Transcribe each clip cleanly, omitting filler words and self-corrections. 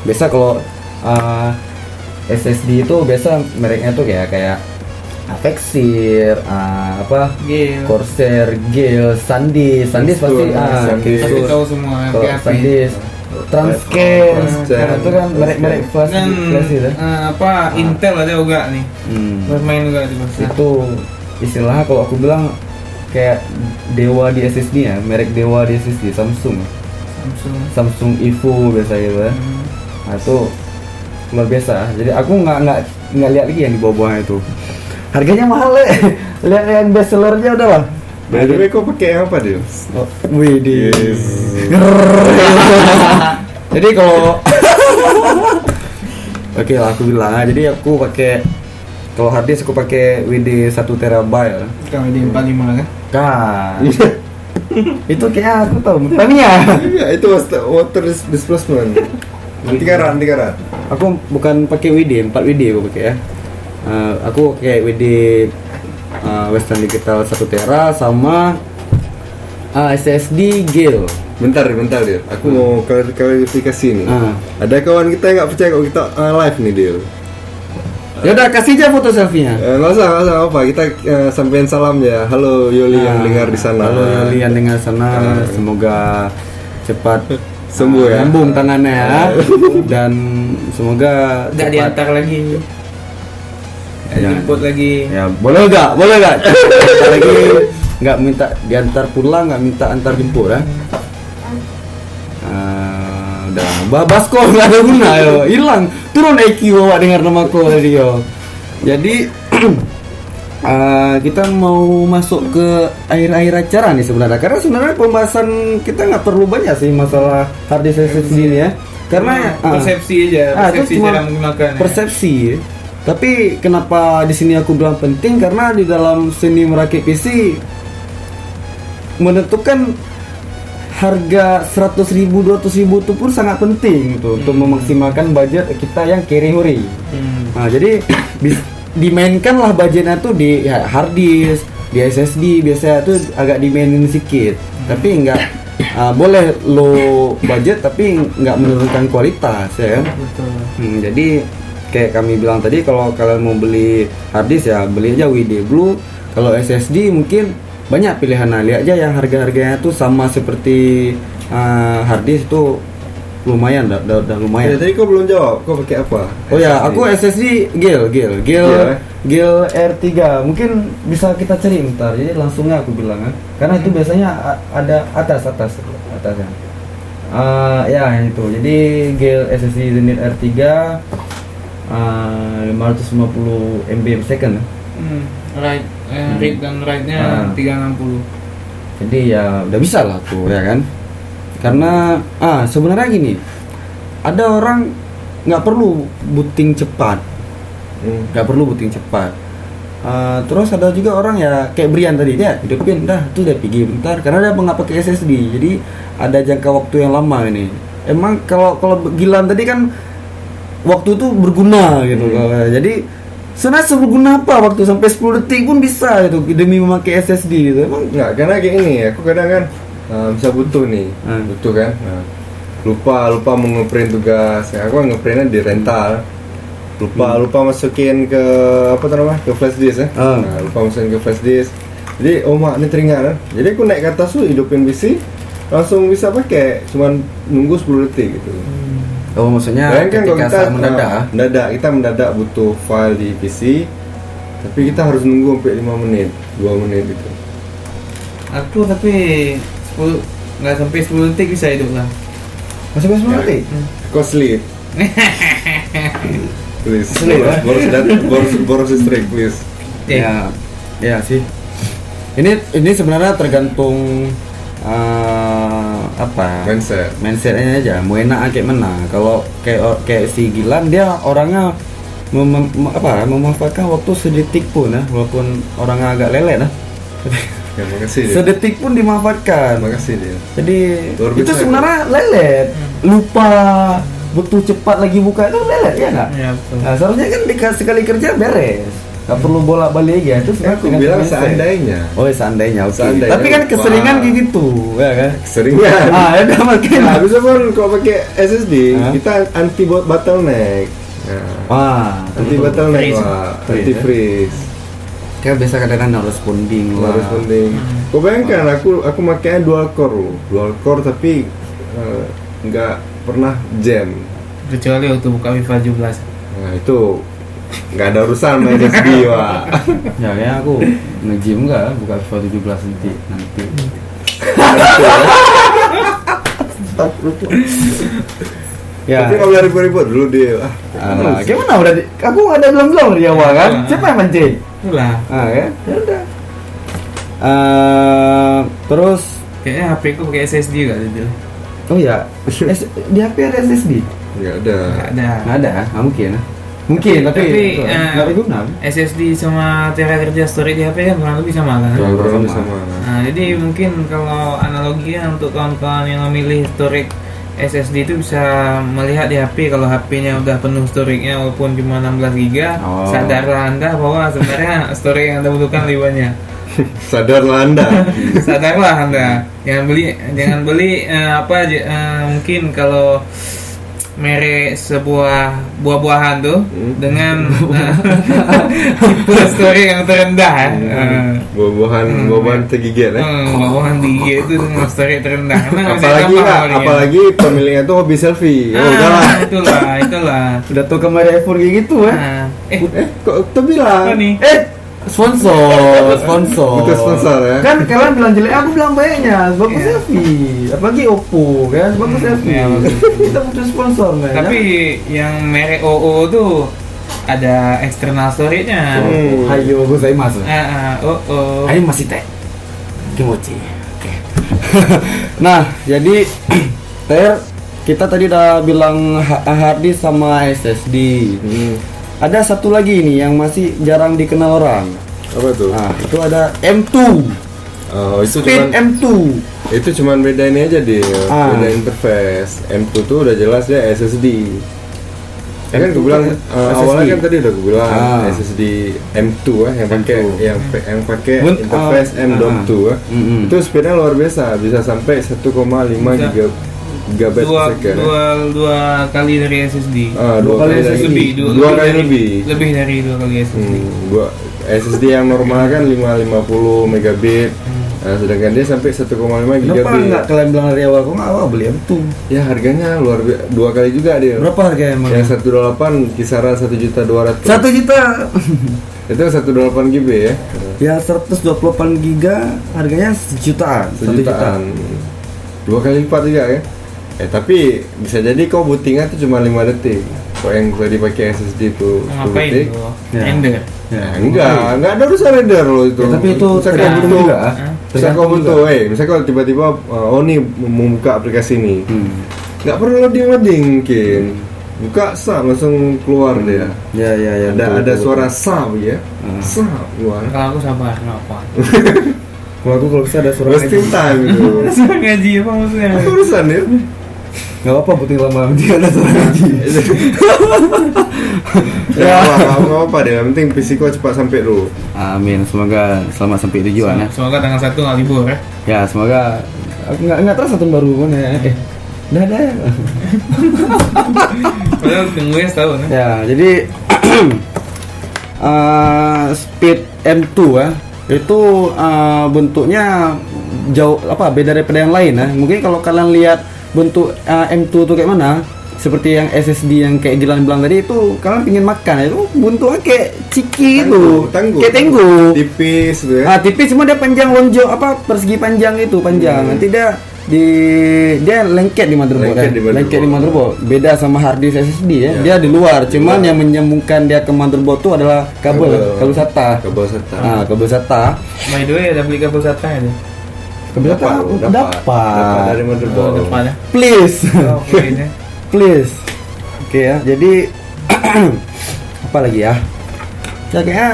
Biasa kalau uh, SSD itu biasa mereknya tuh kayak Avexir, Gale. Corsair, Gale, SanDisk pasti Tapi Asus. tahu semua Kalau kayak apa SanDisk, Transcend, Transcend. itu kan merek-merek flash dan itu. Intel ada juga nih bermain juga di pasar. Itu istilahnya kalau aku bilang kayak dewa di SSD ya, merek dewa di SSD Samsung. Samsung Evo biasa gitu ya. Nah itu luar biasa. Jadi aku nggak lihat lagi yang di bawah-bawahnya itu. Harganya mahal lihat yang best sellernya udah lah. By the way, kau pakai apa dia? Oh, wih di. Yes. Jadi kalau oke lah aku bilang. Jadi aku pakai kalau hard disk aku pakai WD 1 terabyte. Kalau di 45 kan? Kan. Itu kayak aku tahu Tamiya. Iya, itu water displacement. Tiga rat. Aku bukan pakai WD, 4 WD aku pakai ya. Aku pakai WD Western Digital 1 tera sama SSD Gale. Bentar dia. Aku mau klarifikasi nih. Ada kawan kita yang nggak percaya kalau kita live nih dia. Ya udah kasih aja foto selfie-nya. Nggak usah apa. Kita sampein salam ya. Halo Yoli yang dengar di sana. Halo Yoli yang dengar sana. Semoga cepat sembuh ya. Nyambung tangannya ya. Dan semoga Nggak cepat diantar lagi. Jemput lagi. Ya, boleh nggak? Diantar lagi nggak minta diantar pulang, nggak minta antar jemput ya. Udah Basko nggak ada guna yo, hilang turun IQ bawa dengar nama ko tadi yo. Jadi kita mau masuk ke akhir-akhir acara nih sebenarnya, karena sebenarnya pembahasan kita nggak perlu banyak sih masalah hard disk SSD ini ya, karena persepsi aja, persepsi itu cuma cara menggunakan. persepsi. Tapi kenapa di sini aku bilang penting, karena di dalam seni merakit PC menentukan harga 100.000, 200.000 itu pun sangat penting gitu, untuk memaksimalkan budget kita yang carry huri. Nah, jadi dimainkanlah budgetnya tuh di hard disk, di SSD biasanya tuh agak dimainin sedikit. Tapi enggak boleh low budget tapi nggak menurunkan kualitas ya kan. Jadi kayak kami bilang tadi, kalau kalian mau beli hard disk ya beli aja WD Blue. Kalau SSD mungkin banyak pilihan, lihat aja yang harga-harganya tuh sama seperti hard disk itu lumayan, udah lumayan. Tadi kau belum jawab, kau pakai apa? Oh ya, aku SSD Gale R3. Mungkin bisa kita cari ntar. Jadi langsungnya aku bilang ya. Karena itu biasanya ada atasnya. Ya yang itu. Jadi Gale SSD Zenith R3 550 MB per second ya. Read dan write-nya 360. Jadi ya udah bisa lah tuh ya kan. Karena sebenarnya gini, ada orang nggak perlu booting cepat, terus ada juga orang ya kayak Brian tadi, dia hidupin dah tuh udah pergi bentar karena dia nggak pakai SSD, jadi ada jangka waktu yang lama ini. Emang kalau Gilan tadi kan waktu itu berguna gitu. Jadi sebenarnya seberguna apa waktu sampai 10 detik pun bisa gitu demi memakai SSD gitu. Emang Nggak, karena kayak ini aku kadang kan bisa butuh nih, butuh kan. Lupa mau ngeprint tugas. Aku kan ngeprintnya di rental. Lupa masukin ke ke flash disk ya. Lupa masukin ke flash disk. Jadi mak ini teringat kan. Jadi aku naik ke atas tuh, hidupin PC, langsung bisa pakai. Cuman nunggu 10 detik gitu. Oh maksudnya Bayangkan kalau ketika kita mendadak butuh file di PC, tapi kita harus nunggu sampai 5 menit, 2 menit gitu. Aku tapi 10 nggak sampai 10 detik bisa hidup lah. masih 10 detik. Kau sleep. Please. Sleep, Boros strike please. Ya sih. Ini sebenarnya tergantung mindsetnya aja, mau enak kayak mana. Kalau kayak si Gilan, dia orangnya memanfaatkan waktu sedetik pun ya, walaupun orangnya agak lelet lah. Ya, makasih dia. Sedetik pun dimanfaatkan. Makasih dia. Jadi Luar itu biasa, sebenarnya lelet, lupa butuh cepat lagi buka itu lelet ya nggak? Ya betul. Nah, seharusnya kan sekali kerja beres. nggak perlu bolak-balik ya. Itu Aku bilang seandainya. Oh seandainya, oke. Seandainya, Tapi kan keseringan wah. kayak gitu, ya kan? Keseringan. Ya udah makanya. Nah, bisa pun kalau pakai SSD, Hah? kita anti bottleneck. Nah, Wah, anti bottleneck, Freeze. wah, Freeze, anti ya? freeze. Kayak biasa kadang-kadang no responding lah. Harus penting. Kau bayangkan aku makanya dual core loh. Dual core tapi nggak pernah jam. Kecuali waktu buka FIFA 17. Nah itu nggak ada urusan main SSD wah. Ya kayak aku nge-gym enggak buka FIFA 17 nanti. Ya. Tapi nggak boleh ribut-ribut dulu dia. Alah, gimana udah aku ada belum di awal kan? Siapa yang mancing? Itulah. Ah ya. Ya udah. Terus Kayaknya HP ku pakai SSD gak ada. oh ya, di HP ada SSD? Nggak ada. Gak ada. Nggak ada, nggak mungkin. Mungkin, tapi nggak berguna. SSD sama tera kerja storage di HP kan kurang lebih sama kan? Ya. Kurang lebih sama. Nah, jadi mungkin kalau analoginya untuk kawan-kawan yang memilih storage SSD itu bisa melihat di HP kalau HP-nya udah penuh storage-nya walaupun cuma 16 GB, Oh. sadarlah Anda bahwa sebenarnya storage yang Anda butuhkan lebih banyak. Sadarlah Anda. Sadarlah Anda. Jangan beli mungkin kalau merek sebuah buah-buahan tuh dengan tipe storage yang terendah. Buah-buahan tergigit Buah-buahan tinggi itu dengan storage terendah. Karena nggak bisa Apalagi gampang nggak, belinya. apalagi pemiliknya tuh hobi selfie. Oh, udahlah. Itulah. Udah tuh kamera iPhone kayak gitu Nah, Kok tuh bilang? apa nih? sponsor. Bukan sponsor ya. Kan kalian bilang jelek, aku bilang baiknya. Bagus selfie. Apalagi Oppo kan, bagus selfie. Iya, bagus. Kita butuh sponsor men. Tapi yang merek OO tuh ada external storage-nya. Hayo gozaimasu. OO. Ini masih teh. Kimochi. Oke. Nah, jadi kita tadi udah bilang hard disk sama SSD. Ada satu lagi nih yang masih jarang dikenal orang. Apa tuh? Nah, itu ada M2. Oh, itu Speed cuman M2. itu cuman beda ini aja dia. Ah. Beda interface. M2 tuh udah jelas dia SSD. Ya kan M2 gue bilang SSD. awalnya kan tadi udah gue bilang Ah. SSD M2 yang pakai M2. yang pakai ah, interface M.2 itu speednya luar biasa, bisa sampai 1,5 Bisa. gigabyte per second. Dua kali dari SSD. Dua kali SSD. lebih. Dua kali lebih. Lebih dari 2 kali SSD. SSD yang normal kan 550 megabit. Nah, sedangkan dia sampai 1,5 Kenapa gigabit. nggak kalian bilang dari awal? Kok nggak awal beli M2? Ya harganya luar biasa, 2 kali juga dia. Berapa harganya emang? Yang 128 kisaran 1.200.000. 1 juta. Itu 128 GB ya. Ya 128 giga harganya sejutaan. 1 juta. Sejutaan. 2 kali lipat juga ya. Tapi bisa jadi kau bootingnya tuh cuma 5 detik. Kok yang tadi pakai SSD itu 10 Ngapain detik. tuh? Ya. Ender. Ya, Enggak ada urusan render loh itu. Ya, tapi itu Bisa kau tergantung butuh, juga. bisa kau Tergantung butuh, juga. misalnya kalau tiba-tiba nih membuka aplikasi ini, nggak perlu loading mungkin, buka sah langsung keluar dia. Ya. Ada betul, suara betul. sah ya, sah keluar. Kalau aku sabar, ngapa? Kalau aku kalau bisa ada suara Wasting time itu. Ngaji apa maksudnya? Apa urusan ya? Nggak apa-apa butuh lama dia ada suara ngaji. Ya, nggak apa deh. Yang penting PC kau cepat sampai dulu. Amin, semoga selamat sampai tujuan ya. Semoga tanggal 1 nggak libur ya. Ya, semoga aku nggak terasa tahun baru mana ya. Udah ada. Padahal tunggunya setahun ya. Ya, jadi Speed M2 ya. Itu bentuknya jauh beda daripada yang lain ya. Mungkin kalau kalian lihat bentuk M2 itu kayak mana, seperti yang SSD yang kayak Gilang bilang tadi itu, kalian pingin makan ya, itu bentuknya kayak ciki itu, Tangguh. kayak tenggo. Tipis gitu ya. Tipis, cuma dia panjang lonjong persegi panjang itu panjang. Nanti dia lengket di motherboard. Lengket di motherboard. Beda sama hard disk SSD ya. Ya. Dia di luar, cuman yang menyambungkan dia ke motherboard itu adalah kabel SATA. Kabel SATA. Kabel SATA. By the way, ada beli kabel SATA ya? Kabel SATA Dapat dari motherboard. Depannya. Please. Oke ini. Please. Oke ya. Jadi apa lagi ya? Ya kayaknya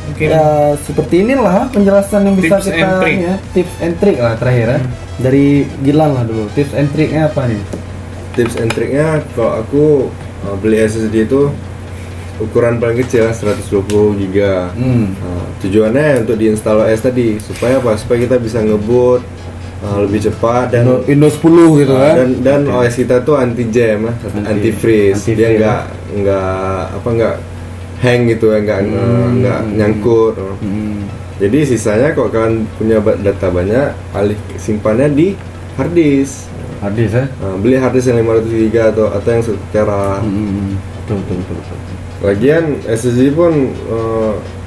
Mungkin ya seperti inilah penjelasan yang bisa Tips kita and trick. ya, tips and trick lah terakhir ya. Dari Gilang lah dulu. Tips and tricknya apa nih? Tips and triknya kalau aku beli SSD itu ukuran paling kecil 120 giga. Nah, tujuannya untuk diinstal OS tadi supaya apa? Supaya kita bisa ngebut lebih cepat dan Windows 10 gitu kan. dan OS kita tuh anti jam, anti freeze. Dia nggak hang gitu ya, nggak nyangkut. Jadi sisanya kalau kalian punya data banyak, simpannya di hard disk. Hard disk ya. Beli hard disk yang 500 giga atau yang 1 tera. Betul. Lagian SSD pun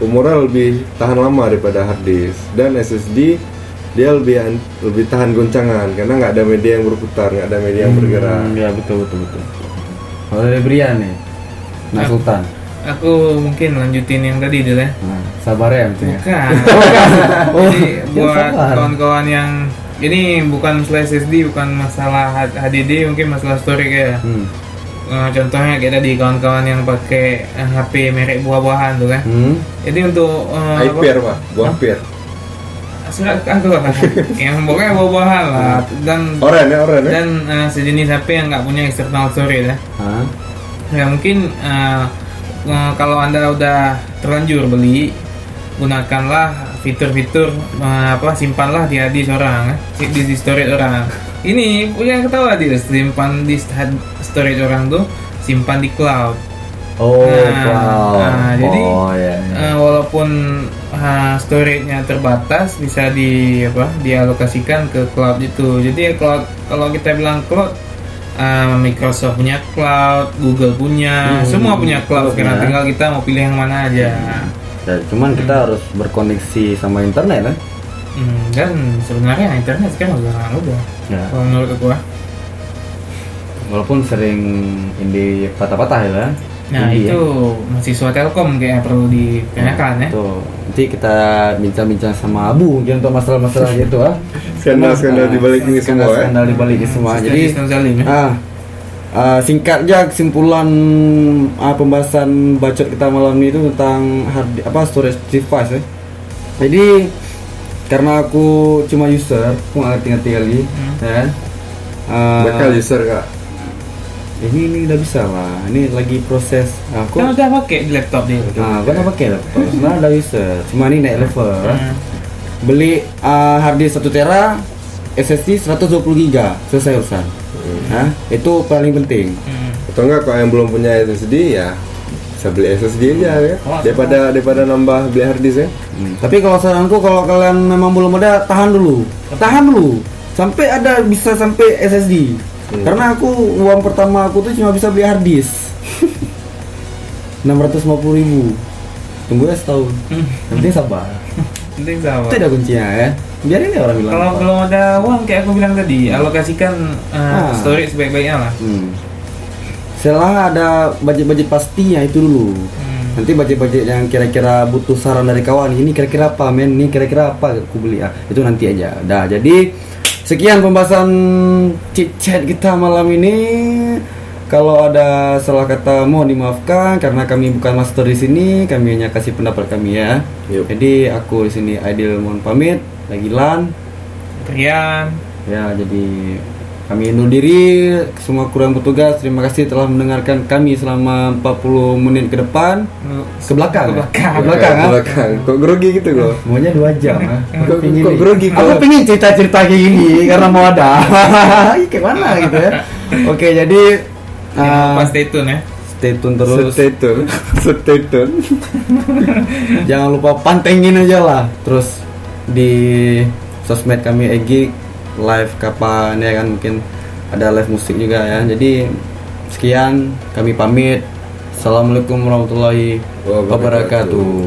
umurnya lebih tahan lama daripada hard disk, dan SSD dia lebih tahan goncangan karena nggak ada media yang berputar, nggak ada media yang bergerak. Ya betul. Kalau dari Brian nih, Nak Sultan. Aku mungkin lanjutin yang tadi dulu ya. Nah, sabar ya mungkin. Bukan. Oh, Jadi ya buat sabar. kawan-kawan yang ini bukan masalah SSD, bukan masalah HDD, mungkin masalah storage ya. Contohnya kayak tadi kawan-kawan yang pakai HP merek buah-buahan tuh kan. Jadi untuk Hyper pak, buah pir. Surat aku lah. Yang pokoknya buah-buahan lah dan Oren ya. dan sejenis HP yang nggak punya external storage ya. Ya mungkin kalau Anda udah terlanjur beli, gunakanlah fitur-fitur simpanlah di disk orang, di storage orang. Ini yang ketawa dia simpan di storage orang tuh, simpan di cloud. Cloud. Jadi Iya. walaupun storage-nya terbatas, bisa dialokasikan ke cloud itu. Jadi cloud, kalau kita bilang cloud, Microsoft punya cloud, Google punya, semua punya cloud. Sekarang tinggal kita mau pilih yang mana aja. Ya, cuman kita harus berkoneksi sama internet kan? Dan sebenarnya internet sekarang udah. Ya. Kalau menurut aku. Walaupun sering ini patah-patah ya kan? Nah Indie, itu mahasiswa Telkom kayaknya perlu ditanyakan ya. Tuh, nanti kita bincang-bincang sama Abu mungkin untuk masalah-masalah gitu Skandal di balik ini semua ya. Skandal di balik ini semua. Jadi Sistem Zalim, ya. singkat aja kesimpulan pembahasan bacot kita malam ini itu tentang storage device ya. Jadi karena aku cuma user, aku nggak ngerti kali, ya kan? Bakal user kak. Ini udah bisa lah. Ini lagi proses. Aku Kan udah pakai di laptop dia. Aku udah pakai laptop. Sebenarnya udah user. Cuma ini naik level. Beli hard disk 1 tera, SSD 120 giga, selesai urusan. Itu paling penting. Atau enggak kalau yang belum punya SSD ya bisa beli SSD aja ya. Daripada nambah beli hard disk ya. Tapi kalau saranku, kalau kalian memang belum ada, tahan dulu sampai ada, bisa sampai SSD. Karena uang pertama aku tuh cuma bisa beli hard disk 650.000. Tunggu ya setahun. Nanti sabar. Penting sama. Itu ada kuncinya ya. Biarin ya orang bilang. Kalau belum ada uang kayak aku bilang tadi, alokasikan storage sebaik-baiknya lah. Setelah ada budget pastinya itu dulu. Nanti budget yang kira-kira butuh saran dari kawan. Ini kira-kira apa men? Ini kira-kira apa aku beli itu nanti aja. Dah, jadi sekian pembahasan chit-chat kita malam ini. Kalau ada salah kata mohon dimaafkan karena kami bukan master di sini, kami hanya kasih pendapat kami ya. Jadi aku di sini Aidil mohon pamit, lagi Lan, Rian. Ya, jadi kami undur diri, semua kru yang bertugas. Terima kasih telah mendengarkan kami selama 40 menit ke depan. Ke belakang. Ke belakang. Kok grogi gitu loh? Maunya 2 jam. Kok grogi? Aku pengen cerita-cerita kayak gini karena mau ada. Kayak mana gitu ya. Oke, jadi Jangan lupa stay tune ya. Stay tune terus. Stay tune. Jangan lupa pantengin aja lah. Terus di sosmed kami Egi live kapan ya kan, mungkin ada live musik juga ya. Jadi sekian, kami pamit. Assalamualaikum warahmatullahi wabarakatuh.